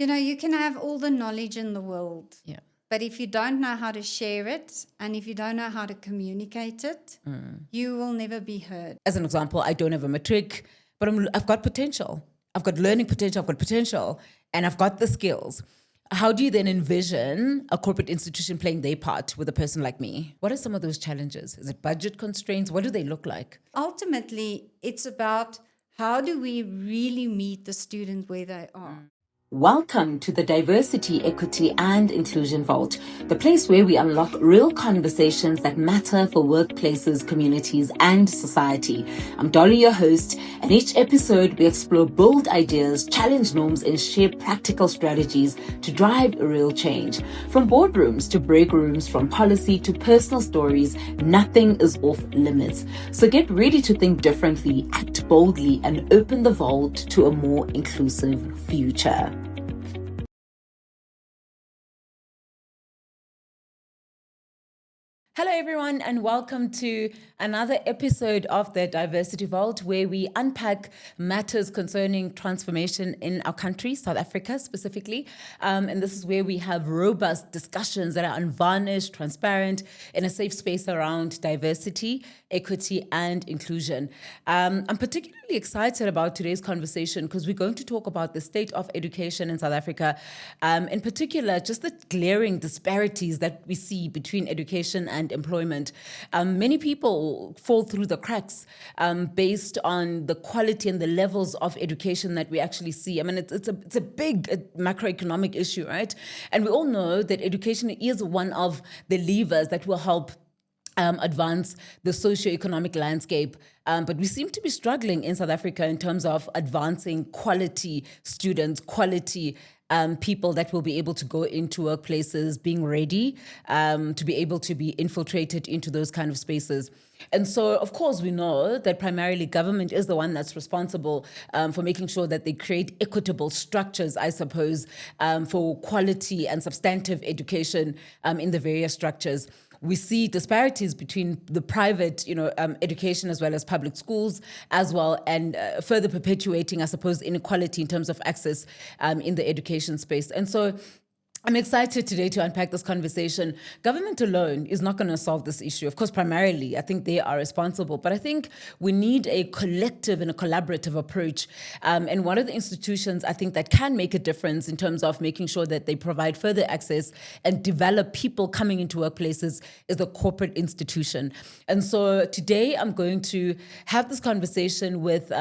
You can have all the knowledge in the world. Yeah. But if you don't know how to share it and if you don't know how to communicate it, you will never be heard. As an example, I don't have a matric, but I've got potential. I've got learning potential, I've got potential, and I've got the skills. How do you then envision a corporate institution playing their part with a person like me? What are some of those challenges? Is it budget constraints? What do they look like? Ultimately, it's about how do we really meet the student where they are. Welcome to the Diversity, Equity and Inclusion Vault, the place where we unlock real conversations that matter for workplaces, communities and society. I'm Dolly, your host, and each episode we explore bold ideas, challenge norms and share practical strategies to drive real change. From boardrooms to break rooms, from policy to personal stories, nothing is off limits. So get ready to think differently, act boldly and open the vault to a more inclusive future. Hello, everyone, and welcome to another episode of the Diversity Vault, where we unpack matters concerning transformation in our country, South Africa specifically. And this is where we have robust discussions that are unvarnished, transparent, in a safe space around diversity, equity, and inclusion. I'm particularly excited about today's conversation because we're going to talk about the state of education in South Africa, in particular, just the glaring disparities that we see between education and employment. Many people fall through the cracks based on the quality and the levels of education that we actually see. I mean, it's a big macroeconomic issue, right? And we all know that education is one of the levers that will help advance the socioeconomic landscape. But we seem to be struggling in South Africa in terms of advancing quality students, quality people that will be able to go into workplaces, being ready to be able to be infiltrated into those kind of spaces. And so, of course, we know that primarily government is the one that's responsible for making sure that they create equitable structures, I suppose, for quality and substantive education in the various structures. We see disparities between the private, education as well as public schools as well, and further perpetuating, I suppose, inequality in terms of access in the education space. And so I'm excited today to unpack this conversation. Government alone is not going to solve this issue. Of course, primarily, I think they are responsible, but I think we need a collective and a collaborative approach. And one of the institutions I think that can make a difference in terms of making sure that they provide further access and develop people coming into workplaces is the corporate institution. And so today I'm going to have this conversation with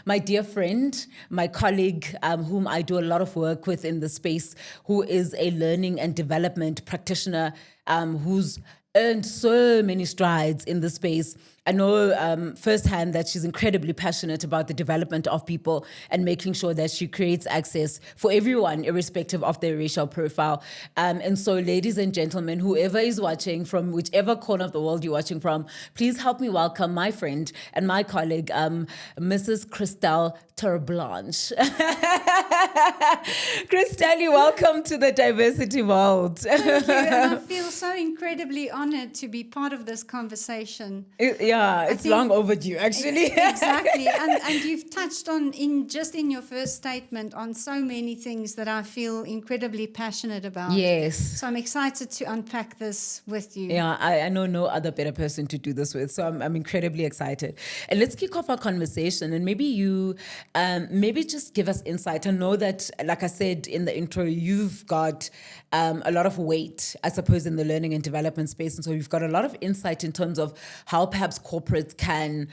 my dear friend, my colleague, whom I do a lot of work with in the space, who is a learning and development practitioner who's earned so many strides in the space. I know firsthand that she's incredibly passionate about the development of people and making sure that she creates access for everyone, irrespective of their racial profile. And so, ladies and gentlemen, whoever is watching from whichever corner of the world you're watching from, please help me welcome my friend and my colleague, Mrs. Christelle Terblanche. Christelle, welcome to the Diversity Vault. Thank you, and I feel so incredibly honored to be part of this conversation. Yeah, it's long overdue, actually. Exactly, and you've touched on, in your first statement, on so many things that I feel incredibly passionate about. Yes. So I'm excited to unpack this with you. Yeah, I know no other better person to do this with, so I'm incredibly excited. And let's kick off our conversation, and maybe you, maybe just give us insight. I know that, like I said in the intro, you've got a lot of weight, I suppose, in the learning and development space, and so you've got a lot of insight in terms of how perhaps corporates can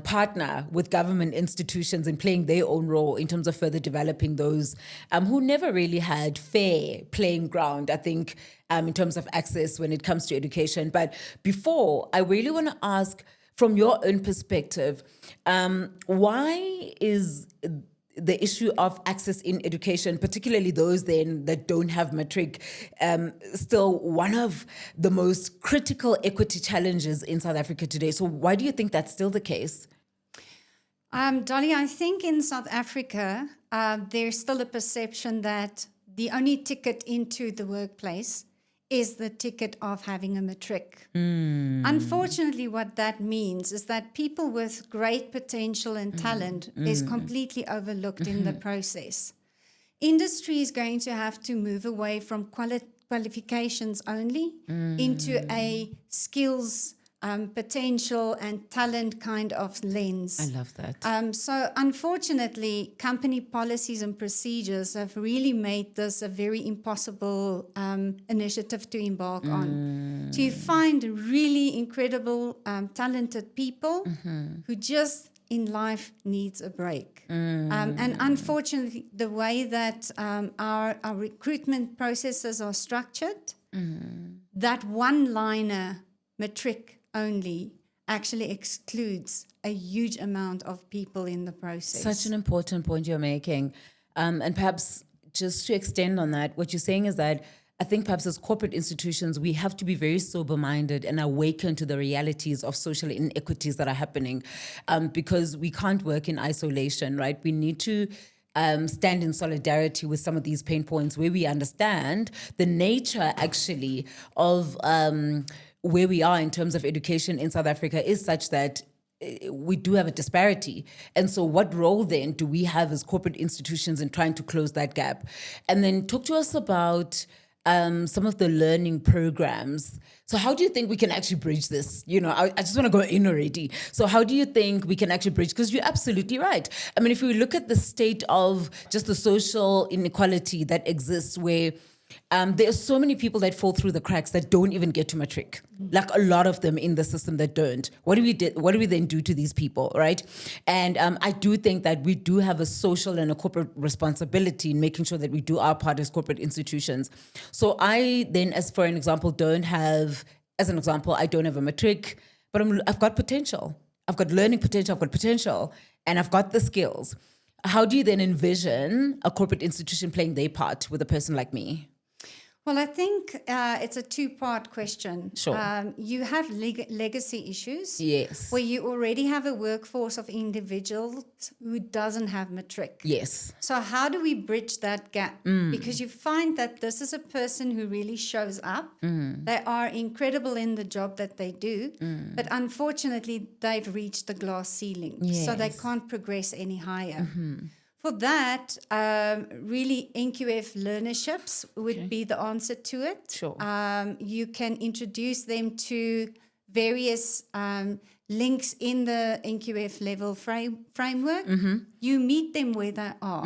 partner with government institutions in playing their own role in terms of further developing those who never really had fair playing ground, I think, in terms of access when it comes to education. But before, I really want to ask, from your own perspective, why is the issue of access in education, particularly those then that don't have matric, still one of the most critical equity challenges in South Africa today? So why do you think that's still the case? Dolly, I think in South Africa, there's still a perception that the only ticket into the workplace is the ticket of having a matric. Unfortunately, what that means is that people with great potential and talent is completely overlooked in the process. industry is going to have to move away from qualifications only into a skills, potential and talent kind of lens. I love that. So unfortunately, company policies and procedures have really made this a very impossible initiative to embark on. To find really incredible, talented people who just in life needs a break. And unfortunately, the way that our recruitment processes are structured, that one-liner matric only actually excludes a huge amount of people in the process. Such an important point you're making. And perhaps just to extend on that, what you're saying is that I think perhaps as corporate institutions, we have to be very sober-minded and awaken to the realities of social inequities that are happening, because we can't work in isolation, right? We need to stand in solidarity with some of these pain points where we understand the nature actually of where we are in terms of education in South Africa is such that we do have a disparity. And so what role then do we have as corporate institutions in trying to close that gap? And then talk to us about some of the learning programs. So how do you think we can actually bridge this? You know, I just want to go in already. So how do you think we can actually bridge? Because you're absolutely right. I mean, if we look at the state of just the social inequality that exists where there are so many people that fall through the cracks that don't even get to matric. Like a lot of them in the system that don't. What do we then do to these people, right? And I do think that we do have a social and a corporate responsibility in making sure that we do our part as corporate institutions. So I then, as for an example, I don't have a matric, but I've got potential. I've got learning potential, I've got potential, and I've got the skills. How do you then envision a corporate institution playing their part with a person like me? Well, I think it's a two-part question. Sure. You have legacy issues. Yes. Where you already have a workforce of individuals who doesn't have matric. Yes. So how do we bridge that gap? Because you find that this is a person who really shows up. They are incredible in the job that they do. But unfortunately, they've reached the glass ceiling. Yes. So they can't progress any higher. For that, really NQF learnerships would be the answer to it. Sure. You can introduce them to various links in the NQF level framework. You meet them where they are.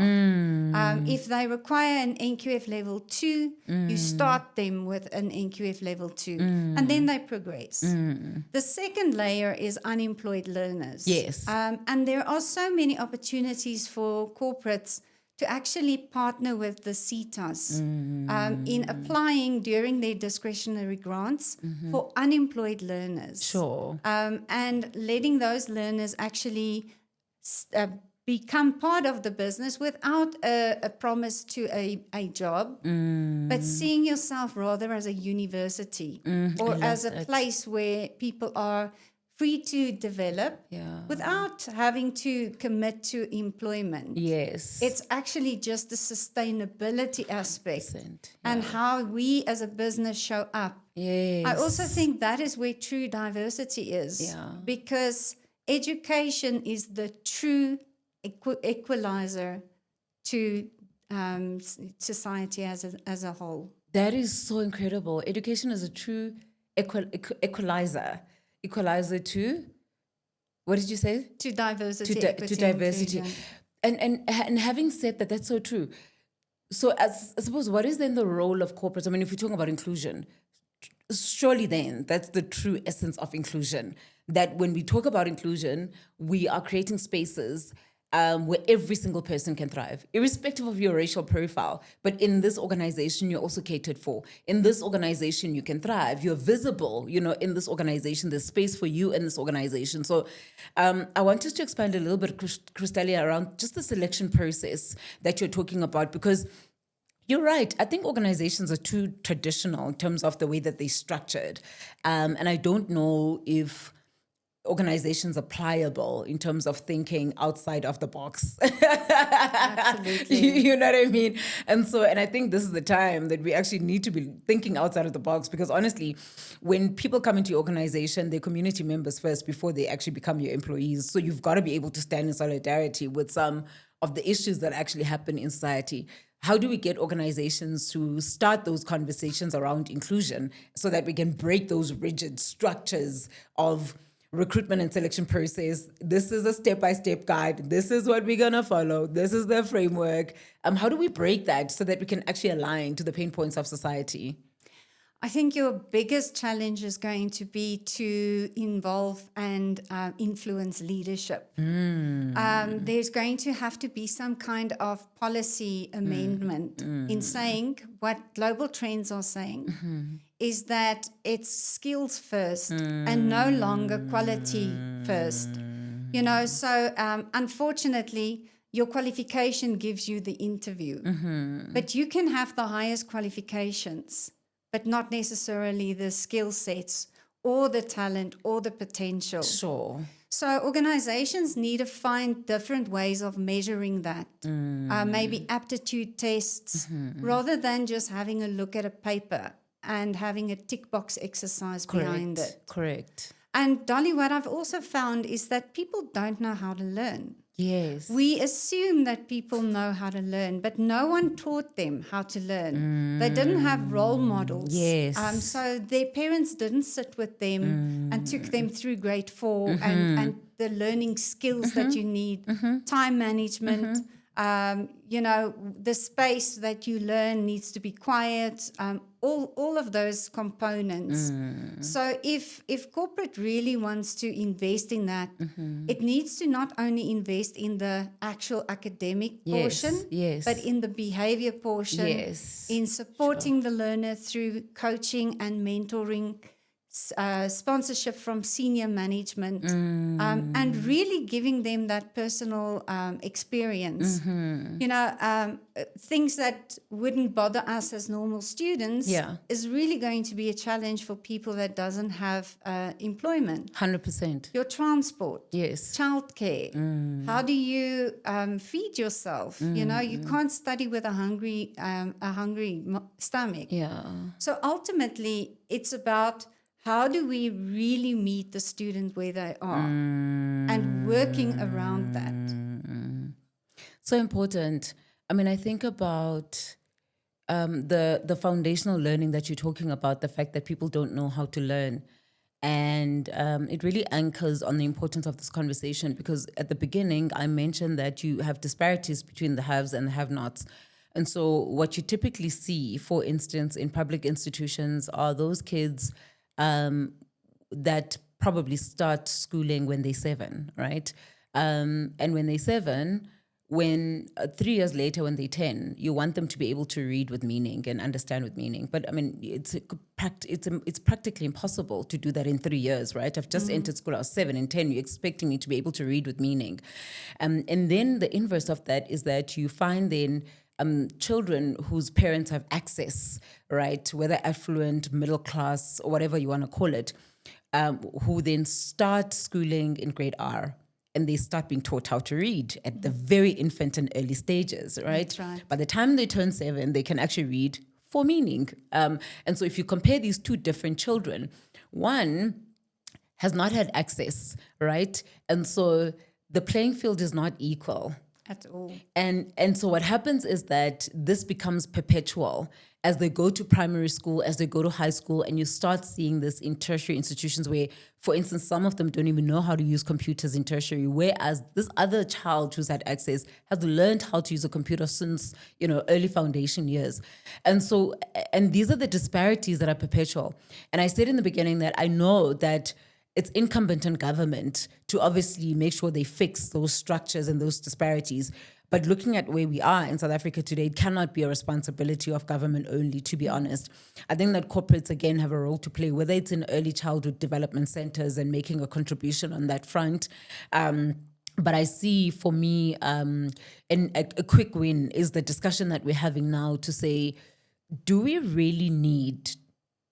If they require an NQF level 2, you start them with an NQF level 2, and then they progress. The second layer is unemployed learners. Yes. And there are so many opportunities for corporates to actually partner with the CETAs in applying during their discretionary grants for unemployed learners. Sure. And letting those learners actually become part of the business without a promise to a job, but seeing yourself rather as a university or as a place where people are free to develop without having to commit to employment. Yes. It's actually just the sustainability aspect and how we as a business show up. Yes. I also think that is where true diversity is, because education is the true equalizer to society as a whole. That is so incredible. Education is a true equalizer to, what did you say? To diversity, equity, to diversity. inclusion. And having said that, that's so true. So I suppose, what is then the role of corporates? I mean, if we're talking about inclusion, surely then that's the true essence of inclusion. That when we talk about inclusion, we are creating spaces where every single person can thrive, irrespective of your racial profile. But in this organization, you're also catered for. In this organization, you can thrive. You're visible, in this organization. There's space for you in this organization. So I want us to expand a little bit, Christelle, around just the selection process that you're talking about, because you're right. I think organizations are too traditional in terms of the way that they're structured. And I don't know if organizations are pliable in terms of thinking outside of the box. Absolutely. You know what I mean? And I think this is the time that we actually need to be thinking outside of the box, because honestly, when people come into your organization, they're community members first before they actually become your employees. So you've got to be able to stand in solidarity with some of the issues that actually happen in society. how do we get organizations to start those conversations around inclusion so that we can break those rigid structures of recruitment and selection process? This is a step-by-step guide. This is what we're going to follow. This is the framework. How do we break that so that we can actually align to the pain points of society? I think your biggest challenge is going to be to involve and influence leadership. There's going to have to be some kind of policy amendment in saying what global trends are saying is that it's skills first and no longer quality first. You know, so unfortunately, your qualification gives you the interview, but you can have the highest qualifications, but not necessarily the skill sets or the talent or the potential. Sure. So organizations need to find different ways of measuring that, maybe aptitude tests, rather than just having a look at a paper and having a tick box exercise behind it. Correct. And Dolly, what I've also found is that people don't know how to learn. Yes. We assume that people know how to learn, but no one taught them how to learn. They didn't have role models. Yes. So their parents didn't sit with them and took them through grade 4 and the learning skills that you need, time management. You know, the space that you learn needs to be quiet, all of those components. So if corporate really wants to invest in that, it needs to not only invest in the actual academic portion, but in the behavior portion, in supporting the learner through coaching and mentoring, sponsorship from senior management, and really giving them that personal experience. You know, things that wouldn't bother us as normal students is really going to be a challenge for people that doesn't have employment. 100%. Your transport, Yes. childcare. How do you feed yourself? You know, you can't study with a hungry stomach. Yeah. So ultimately, it's about how do we really meet the student where they are and working around that. So important. I mean, I think about the foundational learning that you're talking about, the fact that people don't know how to learn. And it really anchors on the importance of this conversation, because at the beginning, I mentioned that you have disparities between the haves and the have-nots. And so what you typically see, for instance, in public institutions are those kids that probably start schooling when they're 7, right? And when they're 7, when 3 years later, when they're 10, you want them to be able to read with meaning and understand with meaning. But I mean, it's practically impossible to do that in 3 years, right? I've just entered school, I was 7 and 10, you're expecting me to be able to read with meaning. And then the inverse of that is that you find then children whose parents have access, right, whether affluent, middle class, or whatever you want to call it, who then start schooling in grade R, and they start being taught how to read at the very infant and early stages, right? That's right. By the time they turn 7, they can actually read for meaning. And so if you compare these two different children, one has not had access, right? And so the playing field is not equal. At all. And so what happens is that this becomes perpetual as they go to primary school, as they go to high school, and you start seeing this in tertiary institutions where, for instance, some of them don't even know how to use computers in tertiary, whereas this other child who's had access has learned how to use a computer since, you know, early foundation years. And so, and these are the disparities that are perpetual. And I said in the beginning that I know that it's incumbent on government to obviously make sure they fix those structures and those disparities. But looking at where we are in South Africa today, it cannot be a responsibility of government only, to be honest. I think that corporates, again, have a role to play, whether it's in early childhood development centers and making a contribution on that front. But I see, for me, and a quick win is the discussion that we're having now to say, do we really need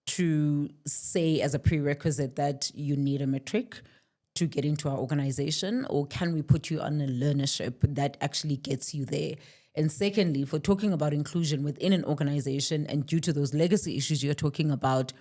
to say as a prerequisite that you need a matric to get into our organization, or can we put you on a learnership that actually gets you there? And secondly, if we're talking about inclusion within an organization and due to those legacy issues you're talking about,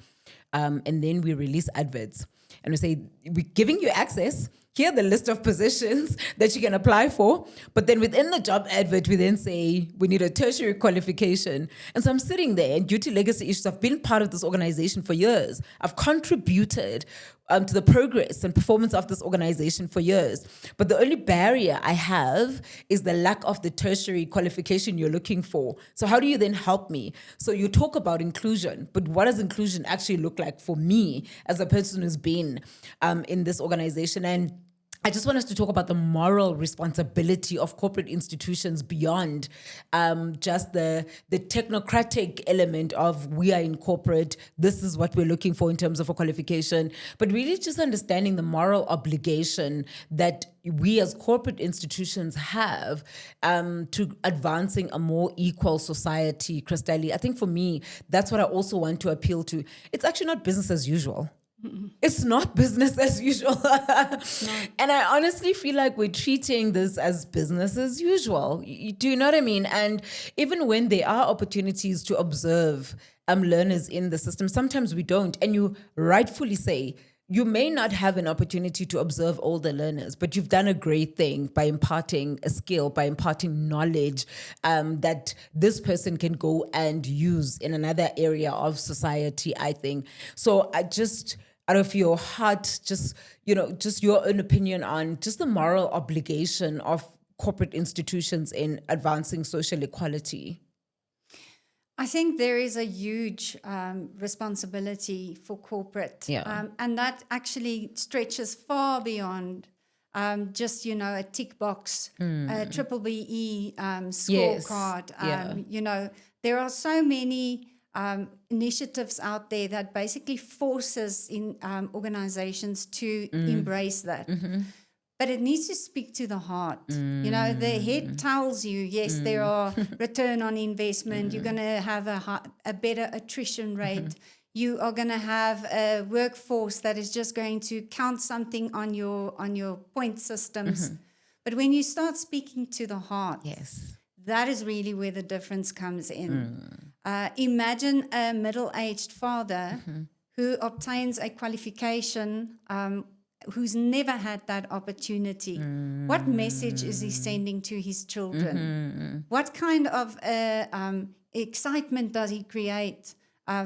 and then we release adverts and we say, we're giving you access, here are the list of positions that you can apply for. But then within the job advert, we then say we need a tertiary qualification. And so I'm sitting there, and due to legacy issues, I've been part of this organization for years. I've contributed to the progress and performance of this organization for years. But the only barrier I have is the lack of the tertiary qualification you're looking for. So how do you then help me? So you talk about inclusion, but what does inclusion actually look like for me as a person who's been in this organization? And I just want us to talk about the moral responsibility of corporate institutions beyond just the technocratic element of we are in corporate, this is what we're looking for in terms of a qualification, but really just understanding the moral obligation that we as corporate institutions have to advancing a more equal society. Christelle, I think for me, that's what I also want to appeal to. It's actually not business as usual. It's not business as usual. And I honestly feel like we're treating this as business as usual. Do you know what I mean? And even when there are opportunities to observe learners in the system, sometimes we don't. And you rightfully say, you may not have an opportunity to observe all the learners, but you've done a great thing by imparting a skill, by imparting knowledge that this person can go and use in another area of society, I think. So I just, out of your heart, just your own opinion on just the moral obligation of corporate institutions in advancing social equality. I think there is a huge responsibility for corporate, and that actually stretches far beyond just, a tick box, a triple BE scorecard. There are so many initiatives out there that basically forces in organizations to embrace that. But it needs to speak to the heart. The head tells you, yes, there are return on investment. You're going to have a better attrition rate. You are going to have a workforce that is just going to count something on your point systems. But when you start speaking to the heart, that is really where the difference comes in. Imagine a middle-aged father who obtains a qualification who's never had that opportunity. What message is he sending to his children? What kind of excitement does he create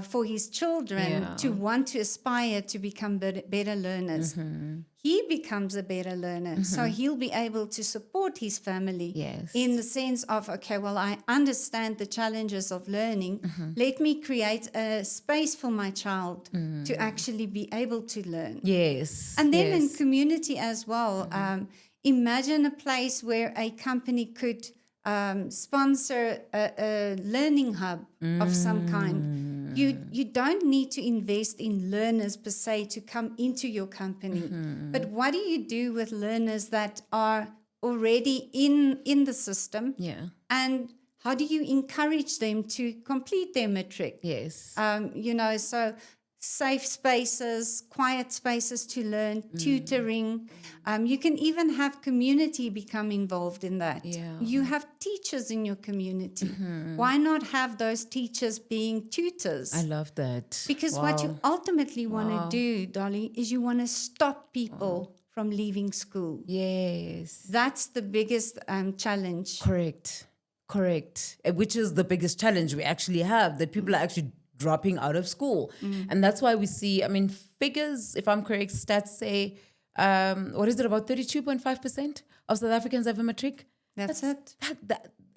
for his children to want to aspire to become better learners? He becomes a better learner, so he'll be able to support his family in the sense of, okay, well, I understand the challenges of learning. Let me create a space for my child to actually be able to learn. And then in community as well, imagine a place where a company could sponsor a learning hub of some kind. You don't need to invest in learners per se to come into your company. But what do you do with learners that are already in the system? And how do you encourage them to complete their matric? So safe spaces, quiet spaces to learn, tutoring. You can even have community become involved in that. You have teachers in your community. Why not have those teachers being tutors? I love that. Because what you ultimately want to do, Dolly, is you want to stop people from leaving school. That's the biggest challenge. Correct. Which is the biggest challenge we actually have, that people are actually dropping out of school. And that's why we see, figures, if I'm correct, stats say, about 32.5% of South Africans have a matric? That's it.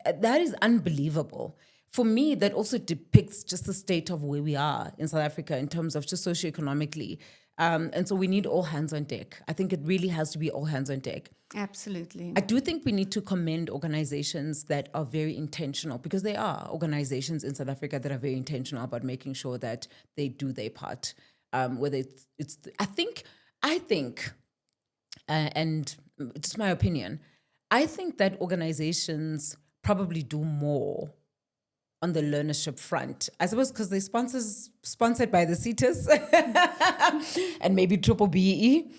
That is unbelievable. For me, that also depicts just the state of where we are in South Africa in terms of just socioeconomically. And so we need all hands on deck. I think it really has to be all hands on deck. Absolutely. I do think we need to commend organizations that are very intentional, because there are organizations in South Africa that are very intentional about making sure that they do their part. Whether it's I think, and just my opinion, I think that organizations probably do more on the learnership front. I suppose because they're sponsored by the CETAs and maybe triple BE.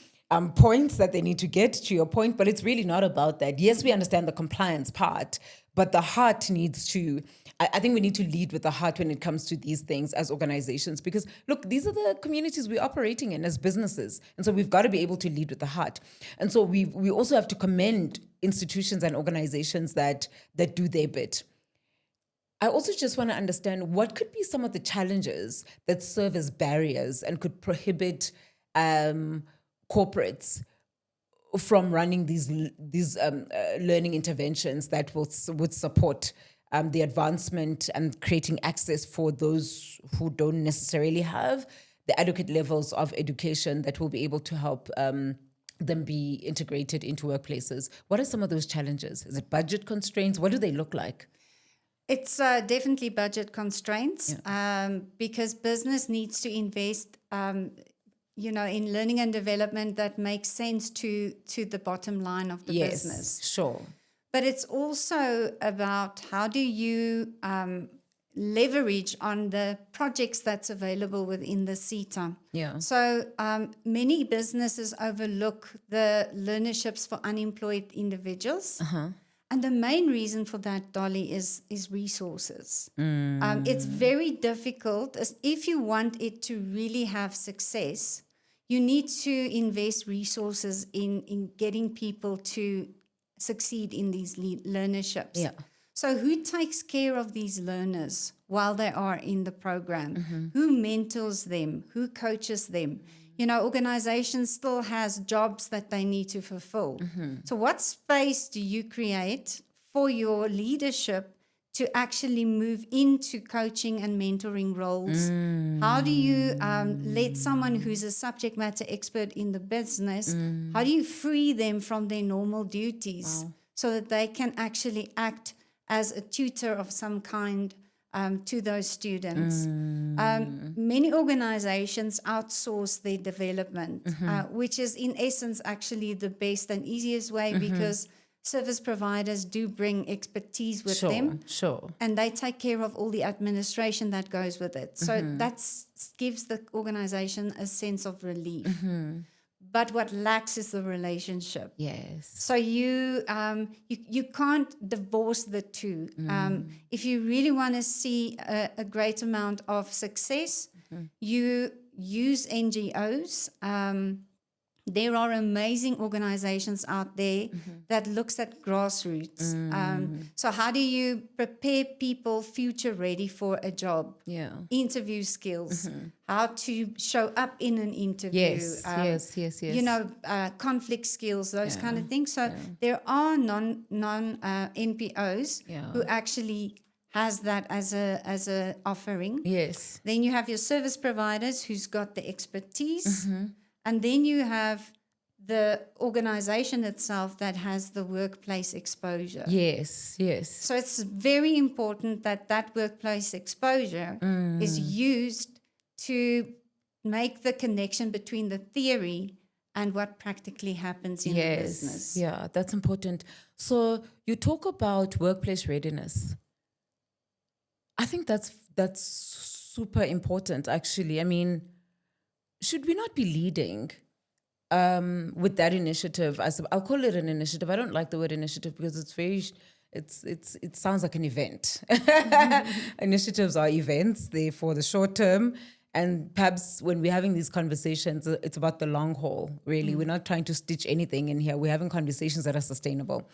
Points that they need to get, to your point, but it's really not about that. Yes, we understand the compliance part, but the heart needs to, I think we need to lead with the heart when it comes to these things as organizations, because look, these are the communities we're operating in as businesses. And so we've got to be able to lead with the heart. And so we also have to commend institutions and organizations that do their bit. I also just want to understand what could be some of the challenges that serve as barriers and could prohibit corporates from running these learning interventions that would support the advancement and creating access for those who don't necessarily have the adequate levels of education that will be able to help them be integrated into workplaces. What are some of those challenges? Is it budget constraints? What do they look like? It's definitely budget constraints because business needs to invest in learning and development that makes sense to the bottom line of the business. Sure. But it's also about how do you leverage on the projects that's available within the CETA. Yeah. So many businesses overlook the learnerships for unemployed individuals. Uh-huh. And the main reason for that, Dolly, is resources. It's very difficult. If you want it to really have success, you need to invest resources in getting people to succeed in these learnerships. Yeah. So who takes care of these learners while they are in the program? Who mentors them? Who coaches them? Organizations still has jobs that they need to fulfill. So what space do you create for your leadership to actually move into coaching and mentoring roles? How do you let someone who's a subject matter expert in the business, how do you free them from their normal duties so that they can actually act as a tutor of some kind to those students? Many organizations outsource their development, which is in essence actually the best and easiest way because service providers do bring expertise with them. Sure. And they take care of all the administration that goes with it. So that gives the organization a sense of relief. But what lacks is the relationship. Yes. So you can't divorce the two. If you really want to see a great amount of success, you use NGOs. There are amazing organizations out there that looks at grassroots. So how do you prepare people future ready for a job? Yeah. Interview skills, how to show up in an interview. Yes. Conflict skills, those kind of things. So there are non NPOs who actually has that as a offering. Yes. Then you have your service providers who's got the expertise. And then you have the organization itself that has the workplace exposure. Yes. So it's very important that workplace exposure is used to make the connection between the theory and what practically happens in the business. Yeah, that's important. So you talk about workplace readiness. I think that's super important, actually. I mean, should we not be leading with that initiative? I'll call it an initiative. I don't like the word initiative because it sounds like an event. Initiatives are events. They're for the short term. And perhaps when we're having these conversations, it's about the long haul, really. We're not trying to stitch anything in here. We're having conversations that are sustainable.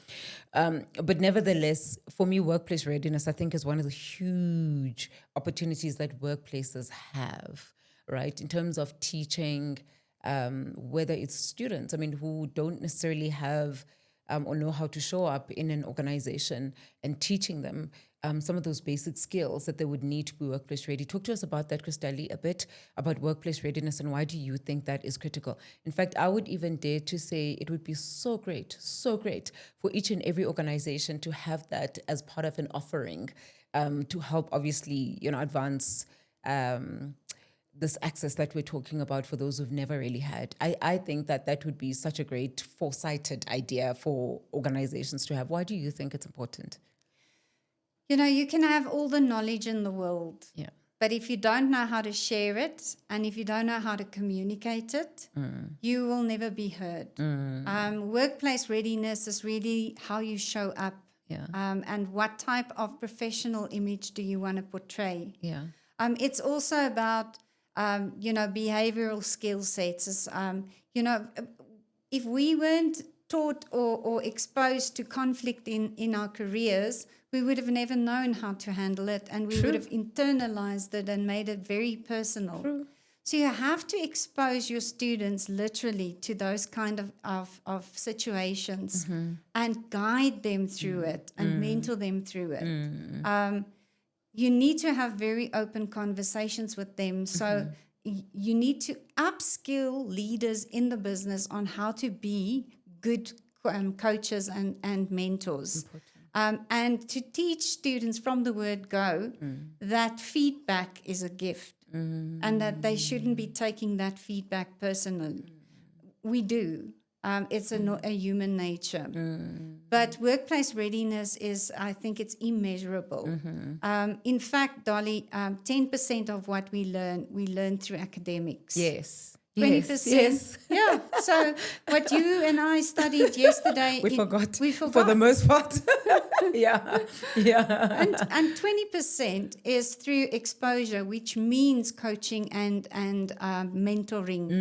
But nevertheless, for me, workplace readiness, I think, is one of the huge opportunities that workplaces have, right? In terms of teaching, whether it's students, who don't necessarily have or know how to show up in an organization, and teaching them some of those basic skills that they would need to be workplace ready. Talk to us about that, Christelle, a bit about workplace readiness and why do you think that is critical? In fact, I would even dare to say it would be so great for each and every organization to have that as part of an offering to help, obviously, advance this access that we're talking about for those who've never really had. I think that would be such a great foresighted idea for organizations to have. Why do you think it's important? You can have all the knowledge in the world. Yeah. But if you don't know how to share it and if you don't know how to communicate it, you will never be heard. Workplace readiness is really how you show up Yeah. And what type of professional image do you want to portray? Yeah. It's also about, behavioral skill sets. If we weren't taught or exposed to conflict in our careers, we would have never known how to handle it, and we would have internalized it and made it very personal. True. So you have to expose your students literally to those kind of situations and guide them through it and mentor them through it. You need to have very open conversations with them. So you need to upskill leaders in the business on how to be good coaches and mentors. And to teach students from the word go that feedback is a gift and that they shouldn't be taking that feedback personally. We do. It's a human nature. But workplace readiness is, I think it's immeasurable. In fact, Dolly, 10% of what we learn through academics. Yes. 20%. Yes. Yeah. So what you and I studied yesterday, We forgot. For the most part. Yeah. And 20% is through exposure, which means coaching and mentoring.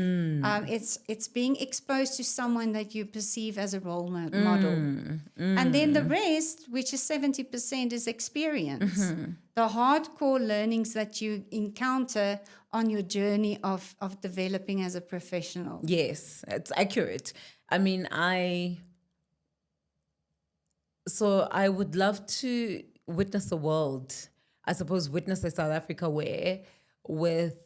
It's being exposed to someone that you perceive as a role model. And then the rest, which is 70%, is experience. The hardcore learnings that you encounter on your journey of developing as a professional. Yes, it's accurate. I mean, I would love to witness a world, I suppose, witness a South Africa where with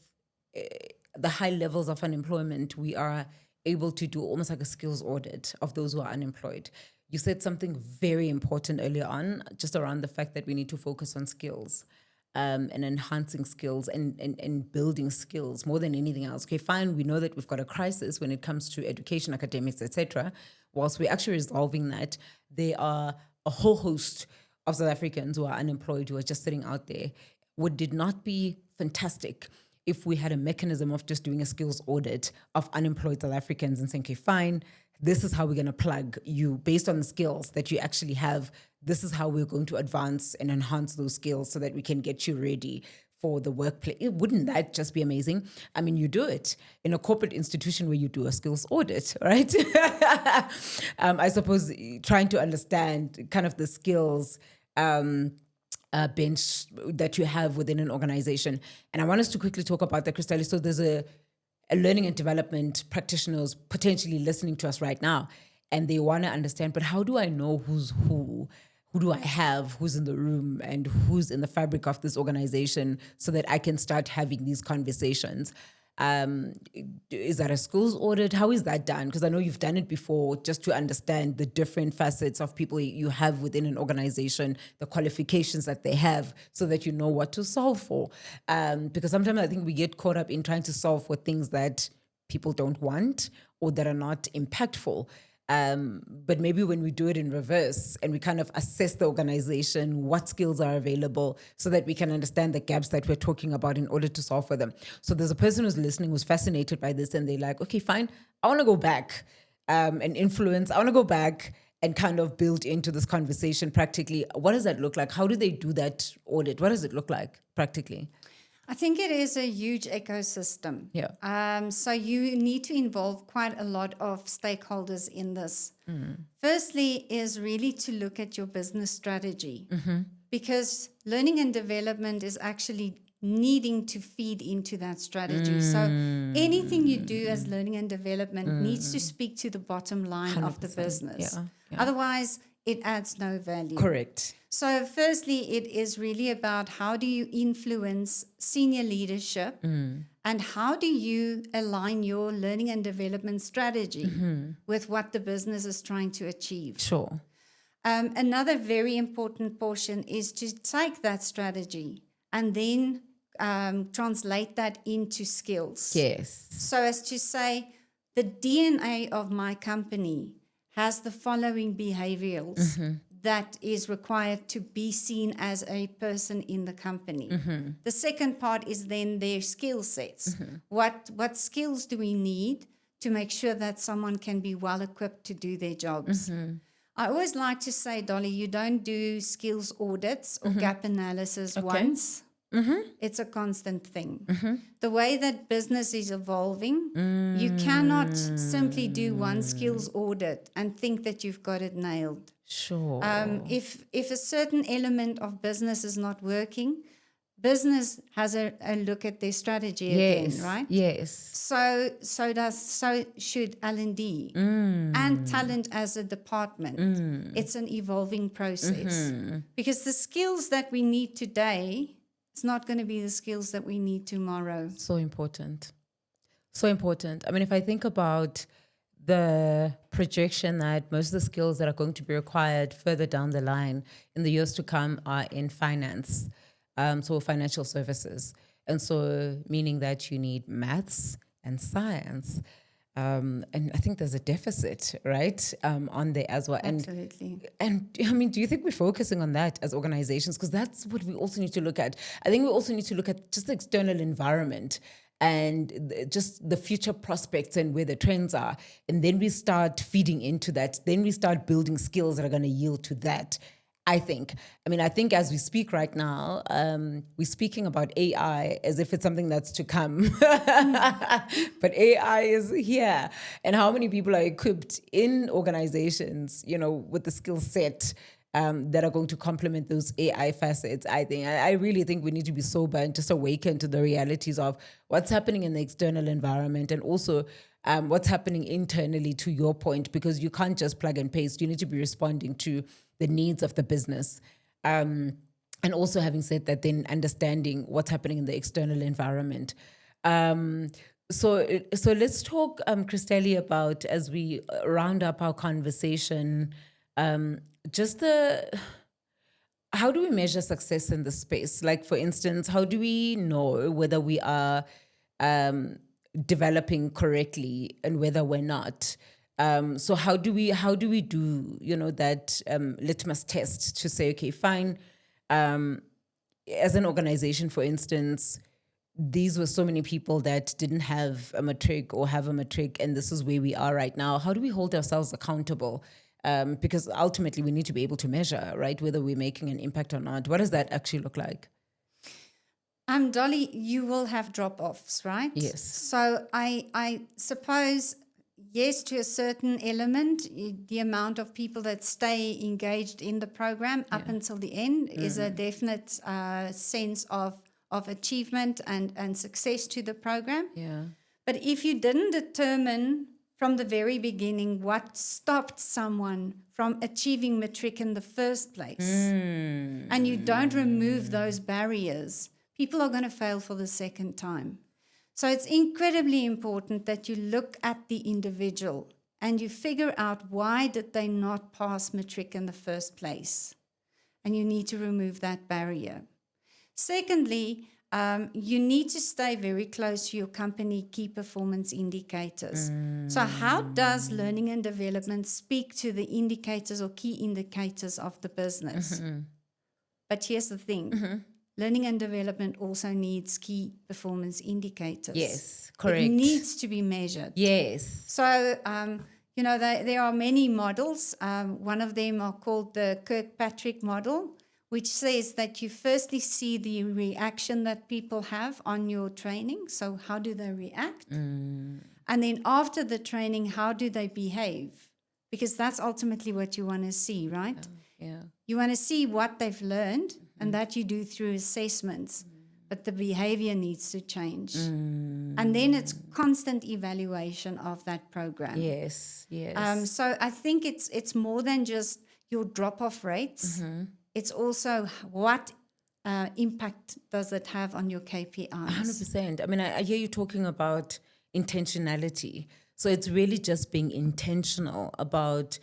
the high levels of unemployment, we are able to do almost like a skills audit of those who are unemployed. You said something very important earlier on, just around the fact that we need to focus on skills. And enhancing skills and building skills more than anything else. Okay, fine, we know that we've got a crisis when it comes to education, academics, etc. Whilst we're actually resolving that, there are a whole host of South Africans who are unemployed, who are just sitting out there. Would it not be fantastic if we had a mechanism of just doing a skills audit of unemployed South Africans and saying, okay, fine, this is how we're going to plug you based on the skills that you actually have. This is how we're going to advance and enhance those skills so that we can get you ready for the workplace. Wouldn't that just be amazing? I mean, you do it in a corporate institution where you do a skills audit, right? I suppose trying to understand kind of the skills bench that you have within an organization. And I want us to quickly talk about that, Christelle. So there's a learning and development practitioners potentially listening to us right now, and they want to understand, but how do I know who's who? Who do I have? Who's in the room and who's in the fabric of this organization so that I can start having these conversations? Is that a skills audit? How is that done? Because I know you've done it before, just to understand the different facets of people you have within an organization, the qualifications that they have, so that you know what to solve for. Because sometimes I think we get caught up in trying to solve for things that people don't want or that are not impactful. But maybe when we do it in reverse and we kind of assess the organization, what skills are available so that we can understand the gaps that we're talking about in order to solve for them. So there's a person who's listening who's fascinated by this and they're like, okay, fine, I want to go back and influence. I want to go back and kind of build into this conversation practically. What does that look like? How do they do that audit? What does it look like practically? I think it is a huge ecosystem. Yeah. So you need to involve quite a lot of stakeholders in this. Firstly is really to look at your business strategy, because learning and development is actually needing to feed into that strategy. So anything you do as learning and development needs to speak to the bottom line of the business. Yeah. Otherwise, it adds no value. Correct. So firstly, it is really about how do you influence senior leadership and how do you align your learning and development strategy with what the business is trying to achieve. Sure. Another very important portion is to take that strategy and then translate that into skills. Yes. So as to say, the DNA of my company has the following behaviors that is required to be seen as a person in the company. The second part is then their skill sets. What skills do we need to make sure that someone can be well equipped to do their jobs? I always like to say, Dolly, you don't do skills audits or gap analysis once. It's a constant thing. The way that business is evolving, you cannot simply do one skills audit and think that you've got it nailed. Sure. If a certain element of business is not working, business has a look at their strategy again, right? Yes. So should L&D and talent as a department. It's an evolving process because the skills that we need today is not going to be the skills that we need tomorrow. So important. So important. I mean, if I think about the projection that most of the skills that are going to be required further down the line in the years to come are in finance, so financial services. And so meaning that you need maths and science. And I think there's a deficit, right, on there as well. Absolutely. And I mean, do you think we're focusing on that as organizations? Because that's what we also need to look at. I think we also need to look at just the external environment and just the future prospects and where the trends are. And then we start feeding into that. Then we start building skills that are going to yield to that. I think as we speak right now, we're speaking about AI as if it's something that's to come. But AI is here. And how many people are equipped in organizations, with the skill set that are going to complement those AI facets? I really think we need to be sober and just awaken to the realities of what's happening in the external environment and also what's happening internally, to your point, because you can't just plug and paste. You need to be responding to the needs of the business. And also, having said that, then understanding what's happening in the external environment. So let's talk, Christelle, about, as we round up our conversation, just how do we measure success in this space? Like, for instance, how do we know whether we are developing correctly and whether we're not? So how do we do that litmus test to say, okay, fine, as an organization, for instance, these were so many people that didn't have a matric or have a matric, and this is where we are right now. How do we hold ourselves accountable? Because ultimately we need to be able to measure, right, whether we're making an impact or not. What does that actually look like? Dolly, you will have drop-offs, right? Yes. So I suppose, yes, to a certain element, the amount of people that stay engaged in the program up until the end is a definite sense of achievement and success to the program. Yeah. But if you didn't determine from the very beginning what stopped someone from achieving matric in the first place, and you don't remove those barriers, people are going to fail for the second time. So it's incredibly important that you look at the individual and you figure out, why did they not pass matric in the first place? And you need to remove that barrier. Secondly, you need to stay very close to your company key performance indicators. So how does learning and development speak to the indicators or key indicators of the business? But here's the thing. Learning and development also needs key performance indicators. Yes, correct. It needs to be measured. Yes. So, there are many models. One of them are called the Kirkpatrick model, which says that you firstly see the reaction that people have on your training. So how do they react? And then after the training, how do they behave? Because that's ultimately what you want to see, right? Yeah. You want to see what they've learned, and that you do through assessments. But the behavior needs to change. And then it's constant evaluation of that program. Yes, yes. So I think it's more than just your drop-off rates. It's also what impact does it have on your KPIs. 100%. I mean, I hear you talking about intentionality. So it's really just being intentional about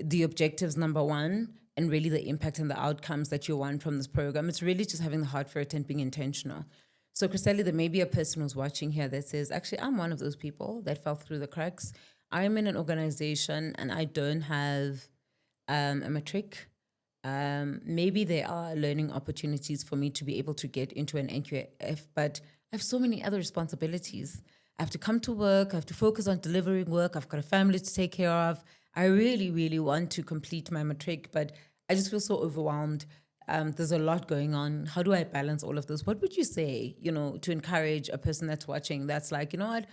the objectives, number one, and really the impact and the outcomes that you want from this program. It's really just having the heart for it and being intentional. So, Christelle, there may be a person who's watching here that says, actually, I'm one of those people that fell through the cracks. I'm in an organization and I don't have a matric. Maybe there are learning opportunities for me to be able to get into an NQF, but I have so many other responsibilities. I have to come to work. I have to focus on delivering work. I've got a family to take care of. I really, really want to complete my matric, but I just feel so overwhelmed. There's a lot going on. How do I balance all of this? What would you say, to encourage a person that's watching that's like, you know what,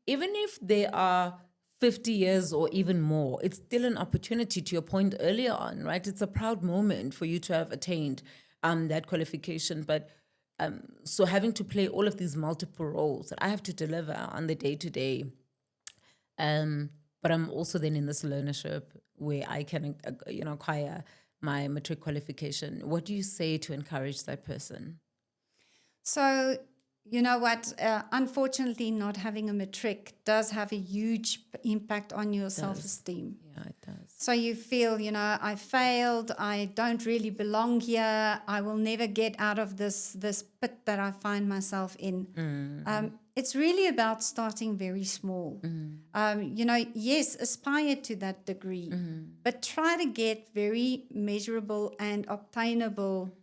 even if they are 50 years or even more, it's still an opportunity, to your point earlier on, right? It's a proud moment for you to have attained that qualification. But so having to play all of these multiple roles that I have to deliver on the day-to-day, but I'm also then in this learnership where I can, acquire my matric qualification. What do you say to encourage that person? So, you know what? Unfortunately, not having a matric does have a huge impact on your self-esteem. Yeah, it does. So you feel, I failed. I don't really belong here. I will never get out of this pit that I find myself in. It's really about starting very small. Yes, aspire to that degree, but try to get very measurable and obtainable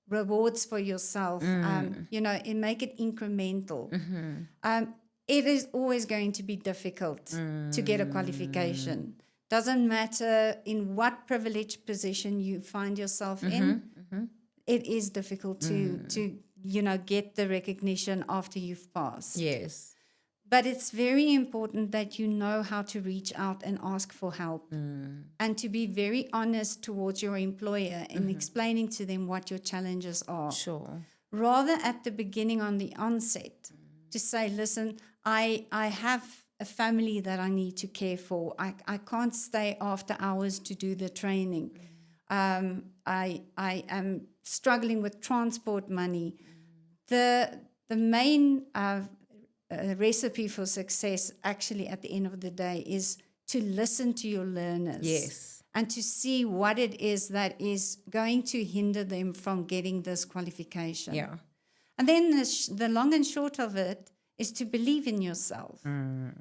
rewards for yourself, and make it incremental. It is always going to be difficult to get a qualification. Doesn't matter in what privileged position you find yourself in, it is difficult to get the recognition after you've passed. Yes. But it's very important that you know how to reach out and ask for help, and to be very honest towards your employer in explaining to them what your challenges are. Sure. Rather at the beginning, on the onset, to say, listen, I have a family that I need to care for. I can't stay after hours to do the training. I am struggling with transport money. The main recipe for success, actually, at the end of the day, is to listen to your learners. Yes. And to see what it is that is going to hinder them from getting this qualification. Yeah. And then the long and short of it is to believe in yourself.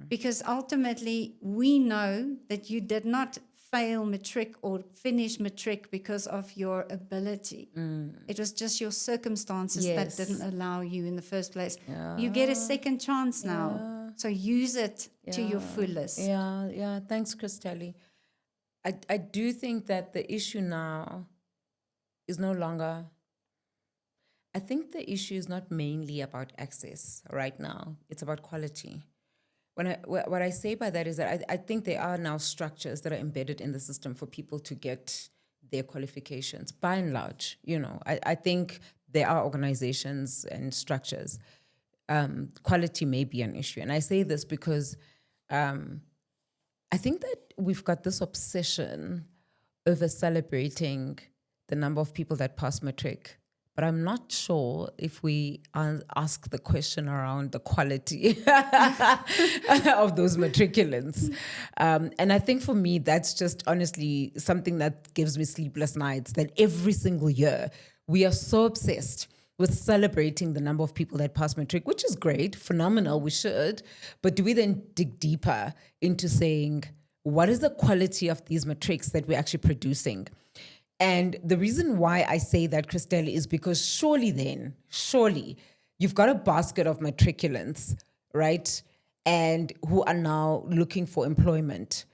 Because ultimately, we know that you did not fail matric or finish matric because of your ability. It was just your circumstances that didn't allow you in the first place. Yeah. You get a second chance now. So use it to your fullest. Yeah. Thanks, Christelle. I do think that the issue now is no longer, I think the issue is not mainly about access right now. It's about quality. What I say by that is that I think there are now structures that are embedded in the system for people to get their qualifications, by and large. I think there are organizations and structures. Quality may be an issue. And I say this because I think that we've got this obsession over celebrating the number of people that pass matric. But I'm not sure if we ask the question around the quality of those matriculants. And I think for me, that's just honestly something that gives me sleepless nights, that every single year we are so obsessed with celebrating the number of people that pass matric, which is great, phenomenal, we should. But do we then dig deeper into saying, what is the quality of these matrics that we're actually producing? And the reason why I say that, Christelle, is because surely you've got a basket of matriculants, right? And who are now looking for employment.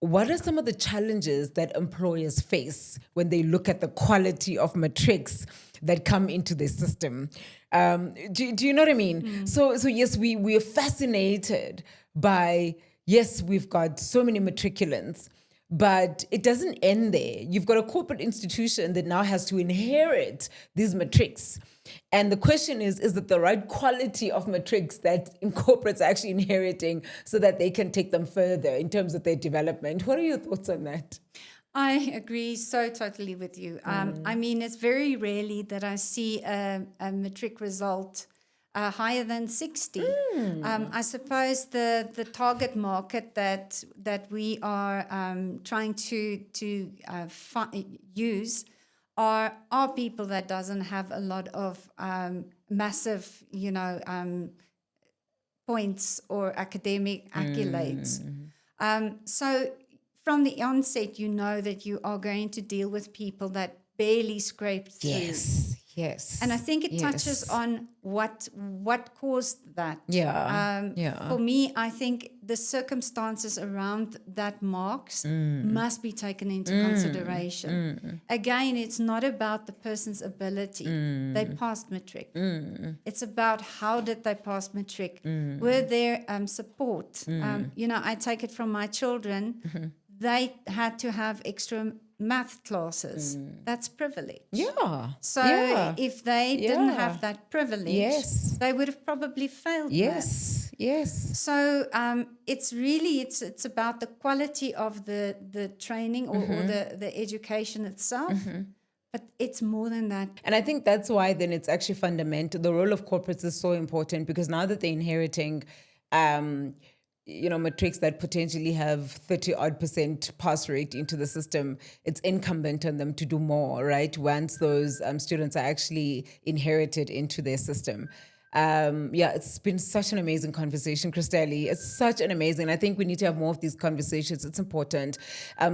What are some of the challenges that employers face when they look at the quality of matrics that come into the system? Do you know what I mean? So yes, we are fascinated by, yes, we've got so many matriculants, but it doesn't end there. You've got a corporate institution that now has to inherit these matrics. And the question is it the right quality of matrics that corporates are actually inheriting so that they can take them further in terms of their development? What are your thoughts on that? I agree so totally with you. I mean, it's very rarely that I see a matric result higher than 60. I suppose the target market that we are trying to use are people that doesn't have a lot of massive, points or academic accolades. So from the onset, you know that you are going to deal with people that barely scrape through. Yes. And I think it touches Yes. on what caused that. Yeah. For me, I think the circumstances around that marks must be taken into consideration. Again, it's not about the person's ability. They passed matric. It's about how did they pass matric? Were there support? I take it from my children. They had to have extra math classes. That's privilege. Yeah. So yeah. if they didn't Yeah. have that privilege, Yes. they would have probably failed maths. Yes. So it's really it's about the quality of the training or the education itself, but it's more than that. And I think that's why then it's actually fundamental. The role of corporates is so important, because now that they're inheriting matrics that potentially have 30% pass rate into the system, it's incumbent on them to do more, right? Once those students are actually inherited into their system. It's been such an amazing conversation, Christelle. It's such an amazing, I think we need to have more of these conversations. It's important.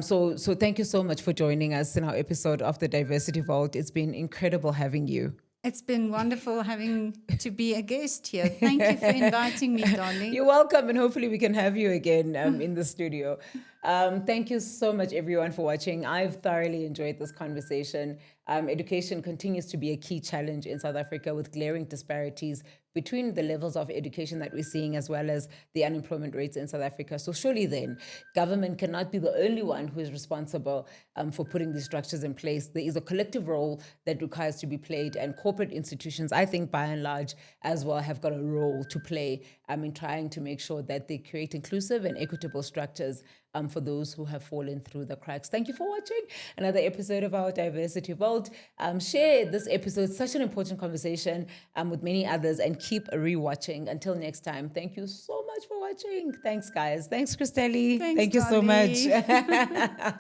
So thank you so much for joining us in our episode of the Diversity Vault. It's been incredible having you. It's been wonderful having to be a guest here. Thank you for inviting me, Dolly. You're welcome, and hopefully we can have you again in the studio. Thank you so much, everyone, for watching. I've thoroughly enjoyed this conversation. Education continues to be a key challenge in South Africa, with glaring disparities between the levels of education that we're seeing as well as the unemployment rates in South Africa. So surely then, government cannot be the only one who is responsible for putting these structures in place. There is a collective role that requires to be played, and corporate institutions, I think by and large as well, have got a role to play in trying to make sure that they create inclusive and equitable structures for those who have fallen through the cracks. Thank you for watching another episode of our Diversity Vault. Share this episode, such an important conversation, with many others, and keep rewatching. Until next time, thank you so much for watching. Thanks, guys. Thanks, Christelle. Thanks, Thank you so Dolly. much.